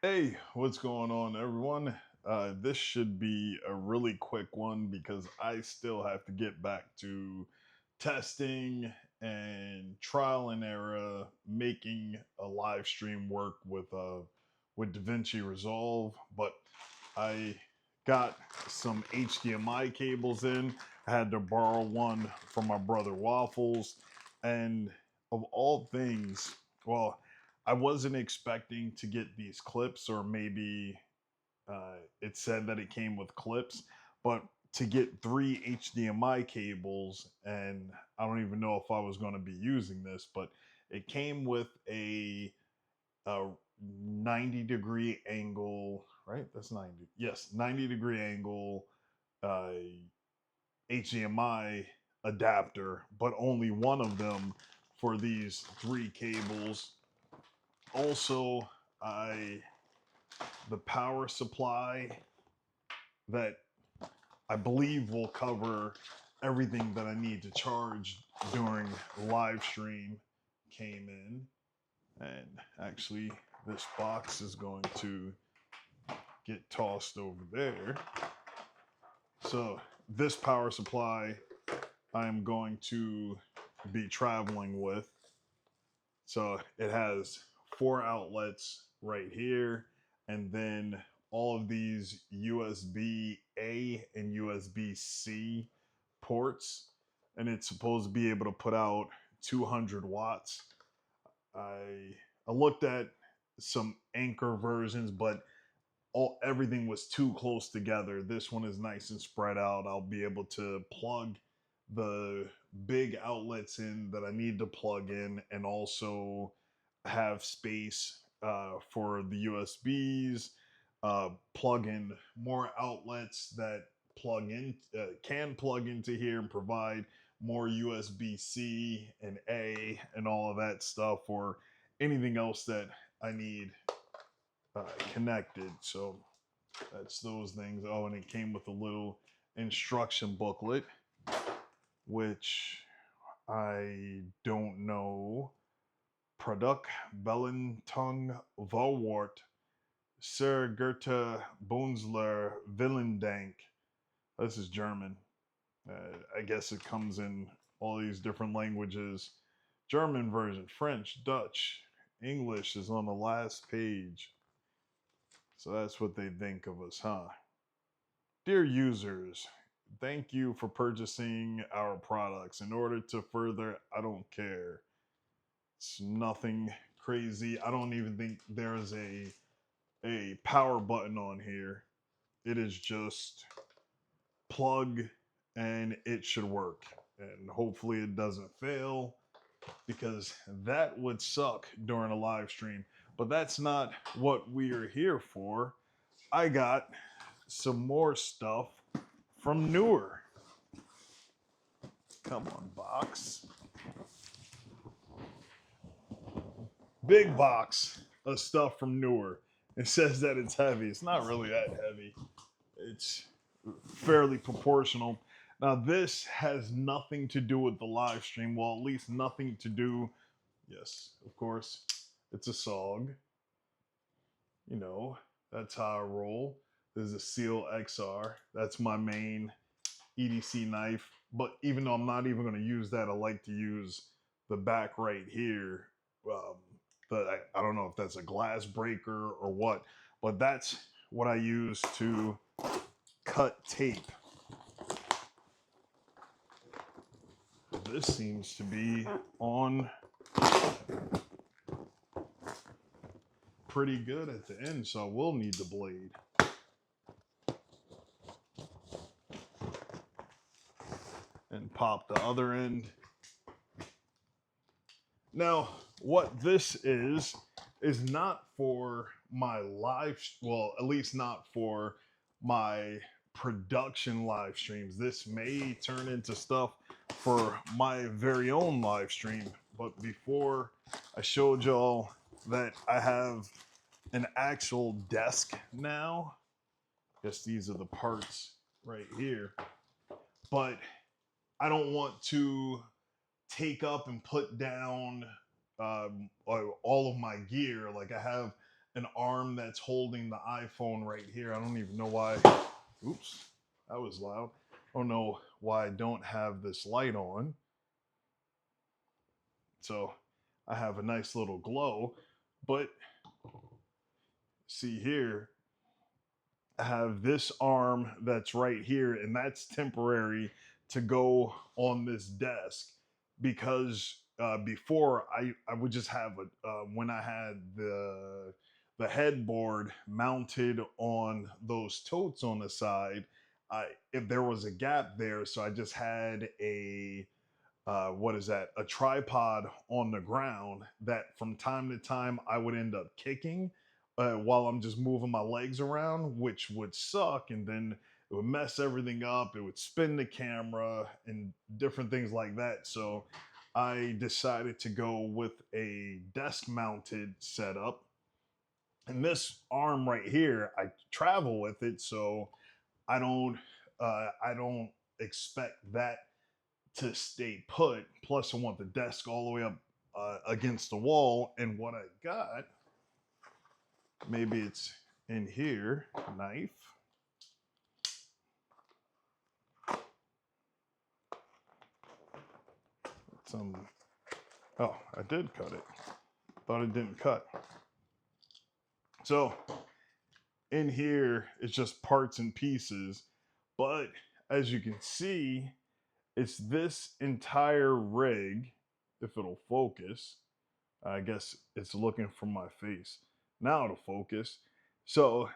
Hey, what's going on, everyone? This should be a really quick one because I still have to get back to testing and trial and error, making a live stream work with DaVinci Resolve. But I got some HDMI cables in. I had to borrow one from my brother Waffles, and of all things, well, I wasn't expecting to get these clips, or maybe it said that it came with clips, but to get three HDMI cables, and I don't even know if I was going to be using this, but it came with a 90-degree angle, right? That's 90. Yes, 90-degree angle uh, HDMI adapter, but only one of them for these three cables. Also, I the power supply that I believe will cover everything that I need to charge during live stream came in. And actually, this box is going to get tossed over there. So, this power supply I'm going to be traveling with. So, it has four outlets right here, and then all of these USB A and USB C ports, and it's supposed to be able to put out 200 watts. I I looked at some Anchor versions, but everything was too close together. This one is nice and spread out. I'll be able to plug the big outlets in that I need to plug in, and also have space for the USBs. Plug in more outlets that can plug into here and provide more USB C and A and all of that stuff, or anything else that I need connected. So that's those things. Oh, and it came with a little instruction booklet, which I don't know. Product Bellentung Vorwort Sir Goethe Bunzler Willendank. This is German. I guess it comes in all these different languages. German version, French, Dutch, English is on the last page. So that's what they think of us, huh? Dear users, thank you for purchasing our products. In order to further, I don't care. It's nothing crazy. I don't even think there's a power button on here. It is just plug and it should work. And hopefully it doesn't fail, because that would suck during a live stream. But that's not what we are here for. I got some more stuff from Neewer. Come on, box. Big box of stuff from Neewer. It says that it's heavy. It's not really that heavy. It's fairly proportional. Now, this has nothing to do with the live stream. Well, at least nothing to do. Yes, of course, it's a SOG. You know, that's how I roll. There's a Seal XR. That's my main EDC knife. But even though I'm not even going to use that, I like to use the back right here. Um, I don't know if that's a glass breaker or what, but that's what I use to cut tape. This seems to be on pretty good at the end, so I will need the blade. And pop the other end. Now, what this is not for my live, well, at least not for my production live streams. This may turn into stuff for my very own live stream. But before I showed y'all that I have an actual desk now, I guess these are the parts right here. But I don't want to take up and put down all of my gear. Like, I have an arm that's holding the iPhone right here. I don't even know why. Oops, that was loud. I don't know why I don't have this light on. So I have a nice little glow, but see here, I have this arm that's right here, and that's temporary to go on this desk because before I would just have a when I had the headboard mounted on those totes on the side, I if there was a gap there, so I just had a what is that? A tripod on the ground that from time to time I would end up kicking while I'm just moving my legs around, which would suck. And then it would mess everything up. It would spin the camera and different things like that. So I decided to go with a desk mounted setup. And this arm right here, I travel with it. So I don't expect that to stay put. Plus, I want the desk all the way up against the wall. And what I got, maybe it's in here, knife. Some, oh, I did cut it. Thought it didn't cut. So in here, it's just parts and pieces. But as you can see, it's this entire rig, if it'll focus. I guess it's looking for my face. Now to focus. So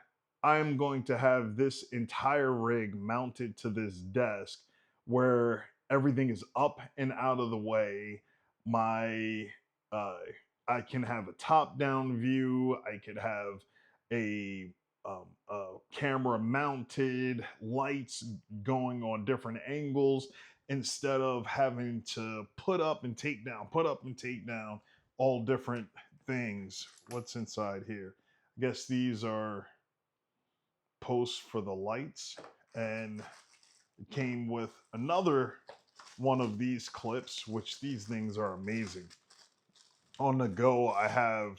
I'm going to have this entire rig mounted to this desk where everything is up and out of the way. My uh, I can have a top-down view. I could have a camera mounted, lights going on different angles instead of having to put up and take down, put up and take down all different things. What's inside here? I guess these are posts for the lights, and it came with another one of these clips, which these things are amazing. On the go, I have,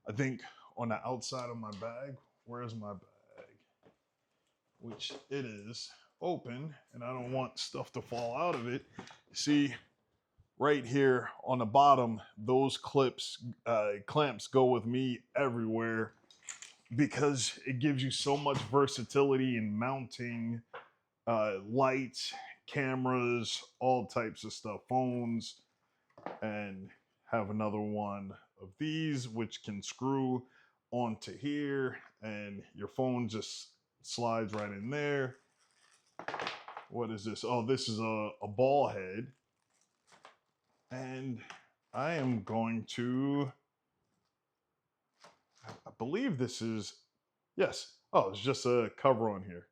I think on the outside of my bag, where's my bag? Which it is open, and I don't want stuff to fall out of it. See, right here on the bottom, those clamps go with me everywhere because it gives you so much versatility in mounting lights, cameras, all types of stuff, phones, and have another one of these which can screw onto here, and your phone just slides right in there. What is this? Oh, this is a ball head. And I am going to, I believe this is, yes. Oh, it's just a cover on here.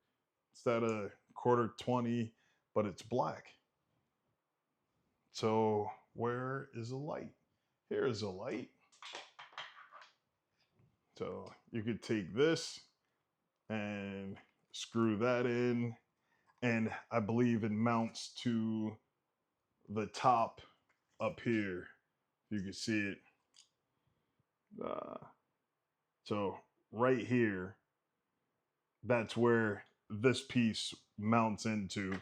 It's that a quarter 20, but it's black. So where is a light? Here is a light. So you could take this and screw that in. And I believe it mounts to the top up here. You can see it. So right here, that's where this piece mounts into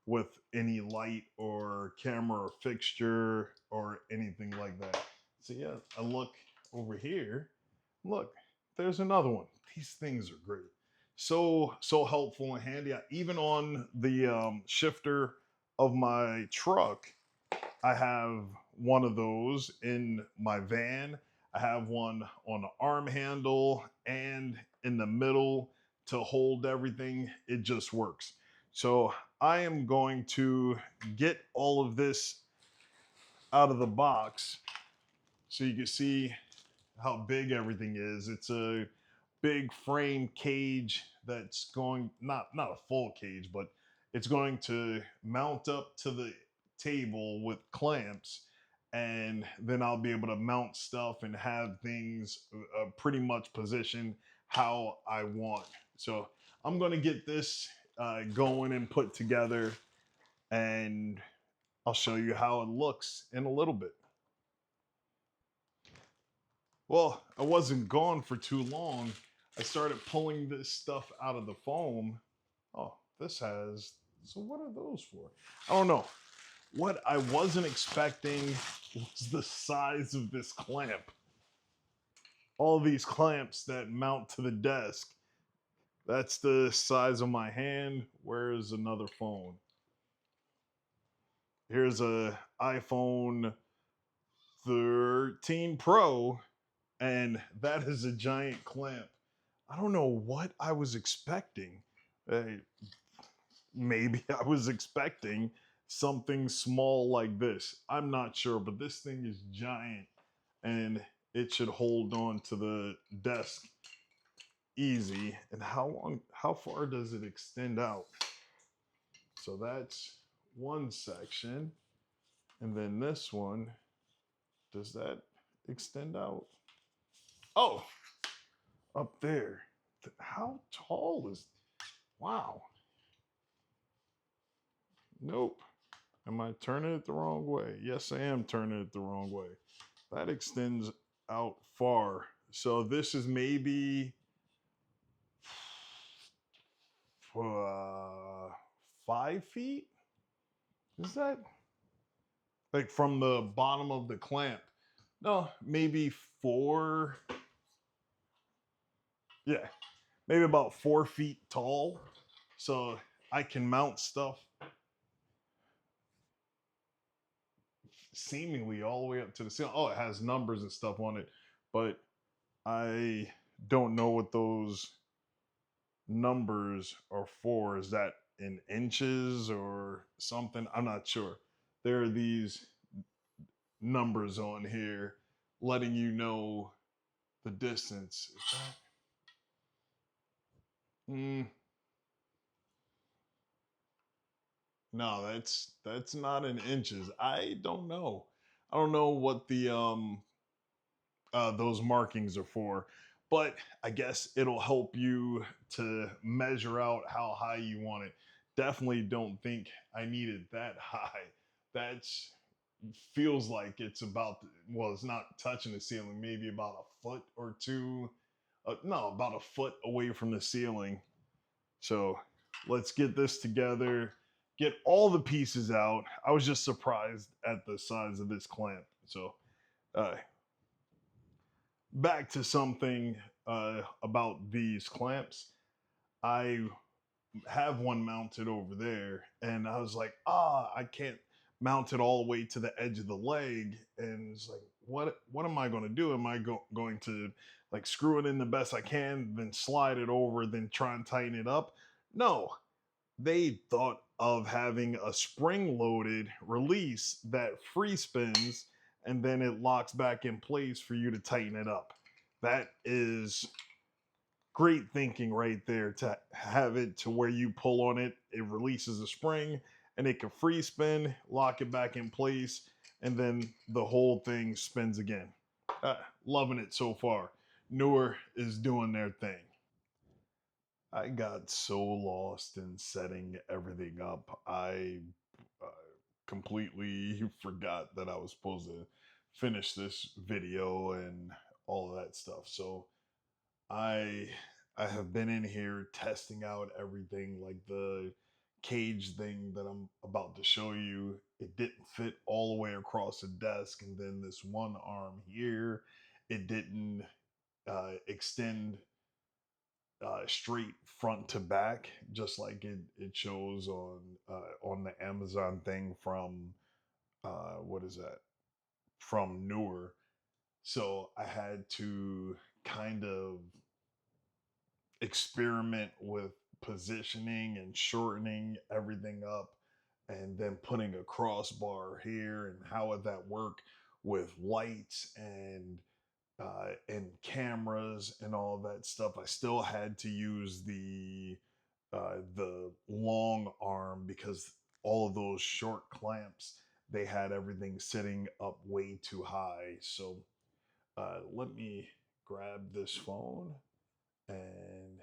with any light or camera or fixture or anything like that. So yeah, I look over here. Look, there's another one. These things are great. So helpful and handy. Even on the shifter of my truck, I have one of those in my van. I have one on the arm handle and in the middle to hold everything. It just works. So I am going to get all of this out of the box so you can see how big everything is. It's a big frame cage that's going, not a full cage, but it's going to mount up to the table with clamps, and then I'll be able to mount stuff and have things pretty much positioned how I want. So I'm going to get this going and put together, and I'll show you how it looks in a little bit. Well, I wasn't gone for too long. I started pulling this stuff out of the foam. Oh, this has. So, what are those for? I don't know. What I wasn't expecting was the size of this clamp. All these clamps that mount to the desk. That's the size of my hand. Where's another phone? Here's a iPhone 13 Pro, and that is a giant clamp. I don't know what I was expecting. Uh, Maybe I was expecting something small like this. I'm not sure, but this thing is giant and it should hold on to the desk easy. And how far does it extend out? So that's one section. And then this one, does that extend out? Oh, up there. How tall is, wow. Nope. Am I turning it the wrong way? Yes, I am turning it the wrong way. That extends out far. So this is maybe uh, 5 feet? Is that like from the bottom of the clamp? No, maybe four. Yeah, maybe about 4 feet tall. So I can mount stuff seemingly all the way up to the ceiling. Oh, it has numbers and stuff on it, but I don't know what those numbers are for. Is that in inches or something? I'm not sure. There are these numbers on here letting you know the distance. Is that, no, that's not in inches. I don't know. I don't know what the those markings are for, but I guess it'll help you to measure out how high you want it. Definitely don't think I need it that high. That's feels like it's about, well, it's not touching the ceiling, maybe about a foot or two. No, about a foot away from the ceiling. So let's get this together, get all the pieces out. I was just surprised at the size of this clamp. So uh, back to something about these clamps. I have one mounted over there, and I was like, I can't mount it all the way to the edge of the leg. And it's like, what am I going to do? Am I going to like screw it in the best I can, then slide it over, then try and tighten it up? No, they thought of having a spring loaded release that free spins and then it locks back in place for you to tighten it up. That is great thinking right there, to have it to where you pull on it, it releases a spring and it can free spin, lock it back in place, and then the whole thing spins again. Loving it so far. Neewer is doing their thing. I got so lost in setting everything up. I uh, completely forgot that I was supposed to finish this video and all of that stuff. So I I have been in here testing out everything, like the cage thing that I'm about to show you. It didn't fit all the way across the desk, and then this one arm here, it didn't extend straight front to back, just like it shows on the Amazon thing from what is that, from Neewer. So I had to kind of experiment with positioning and shortening everything up, and then putting a crossbar here, and how would that work with lights and cameras and all that stuff. I still had to use the long arm because all of those short clamps, they had everything sitting up way too high. So let me grab this phone and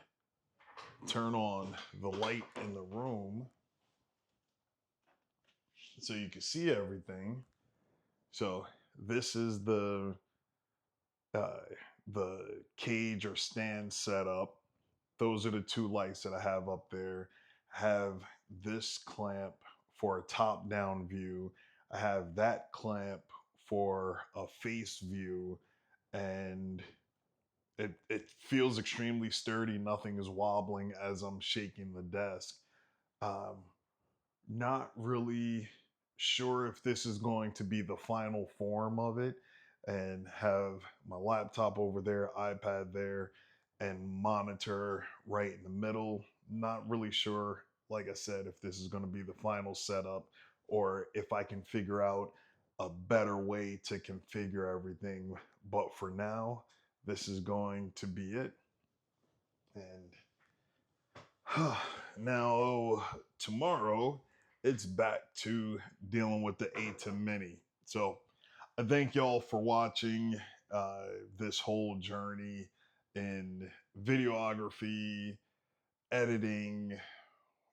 turn on the light in the room so you can see everything. So this is the uh, the cage or stand set up. Those are the two lights that I have up there. I have this clamp for a top down view. I have that clamp for a face view, and it feels extremely sturdy. Nothing is wobbling as I'm shaking the desk. Um, Not really sure if this is going to be the final form of it, and have my laptop over there, iPad there, and monitor right in the middle. Not really sure, like I said, if this is going to be the final setup or if I can figure out a better way to configure everything. But for now, this is going to be it. And now, tomorrow, it's back to dealing with the A10 Mini. So, I thank y'all for watching uh, this whole journey in videography, editing.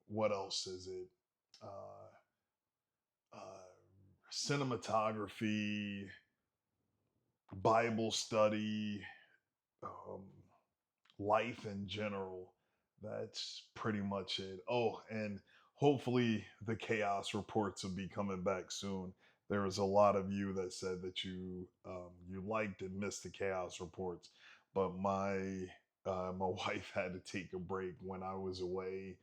What else is it? Cinematography, Bible study, um, life in general. That's pretty much it. Oh, and hopefully the chaos reports will be coming back soon. There was a lot of you that said that you liked and missed the chaos reports, but my wife had to take a break when I was away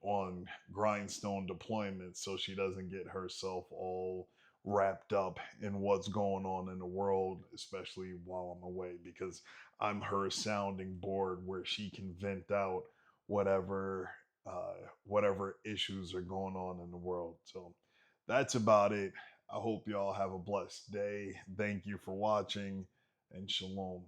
on grindstone deployment, so she doesn't get herself all wrapped up in what's going on in the world, especially while I'm away, because I'm her sounding board where she can vent out whatever whatever issues are going on in the world. So that's about it. I hope y'all have a blessed day. Thank you for watching, and shalom.